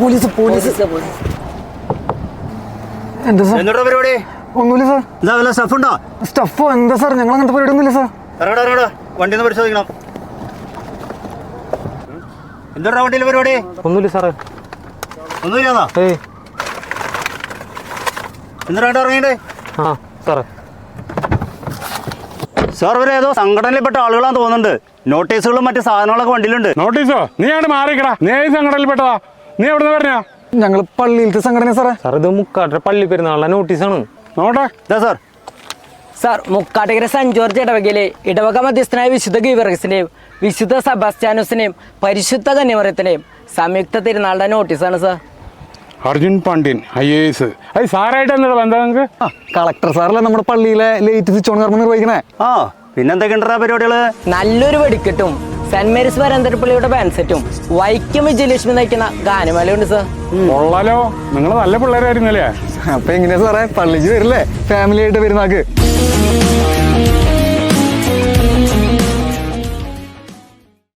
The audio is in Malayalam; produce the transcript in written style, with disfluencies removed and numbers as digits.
പോലീസ് പോലീസ് എന്താ സാർ? എന്താ പരിപാടി? ഒന്നുമില്ല സാർ. എന്താ വല്ല സ്റ്റഫ് ഉണ്ടോ? സ്റ്റഫോ എന്താ സാർ? ഞങ്ങൾ അങ്ങനത്തെ പരിപാടി ഒന്നുമില്ല സാർ. ഇറങ്ങടാ വണ്ടി ഒന്ന് പരിശോധിക്കണം. എന്താ വണ്ടിയിലെ പരിപാടി? ഒന്നുമില്ല സാറേ. ഒന്നുമില്ലാന്നാ? എന്താ ഇറങ്ങിണ്ടേ? ആ സാറേ. സാർ ഇവരെ ഏതോ സംഘടനയിൽപ്പെട്ട ആളുകളാന്ന് തോന്നുന്നുണ്ട്. നോട്ടീസുകളും മറ്റു സാധനങ്ങളൊക്കെ വണ്ടിയിലുണ്ട്. നോട്ടീസോ? നീ അവിടെ മാറിക്കടാ. നീ ഏത് സംഘടനയിൽപ്പെട്ടതാ? നീ എവിടെ നിന്ന് പറഞ്ഞാ? ഞങ്ങൾ പള്ളിയിലത്തെ സംഘടന സാറേ. സാർ ഇത് മുക്കാട്ടെ പള്ളി പെരുന്നാളിലെ നോട്ടീസാണ്. നോട്ടെ. Sir sir Mukkattukara saint George ഇടവകയിലെ ഇടവക മധ്യസ്ഥനായ വിശുദ്ധ ഗീവർഗീസിന്റെയും വിശുദ്ധ സെബാസ്റ്റ്യാനോസിന്റെയും പരിശുദ്ധ കന്യമറിയത്തിന്റെയും സംയുക്ത തിരുനാളുടെ നോട്ടീസാണ് സാർ. അർജുൻ പാണ്ഡ്യൻ IAS. അത് സാറായിട്ട് എന്താ ബന്ധം നിങ്ങൾക്ക്? കളക്ടർ സാറല്ലേ നമ്മുടെ പള്ളിയിലെ ലേറ്റ് സ്വിച്ച് ഓൺ കർമ്മം നിർവഹിക്കണേ. ആ പിന്നെന്തൊക്കെയുണ്ടാ പരിപാടികള്? നല്ലൊരു വെടിക്കെട്ടും സെന്റ് മേരീസ് വരന്തരപ്പള്ളിയുടെ ബാൻഡ് സെറ്റും വൈക്കം വിജയലക്ഷ്മി നയിക്കുന്ന ഗാനമേളയുണ്ട് സാർ. കൊള്ളാലോ, നിങ്ങൾ നല്ല പിള്ളേരായിരുന്നല്ലേ? അപ്പൊ എങ്ങനെയാ സാറേ, പള്ളിക്ക് വരില്ലേ ഫാമിലി ആയിട്ട് വരുന്നാക്ക്?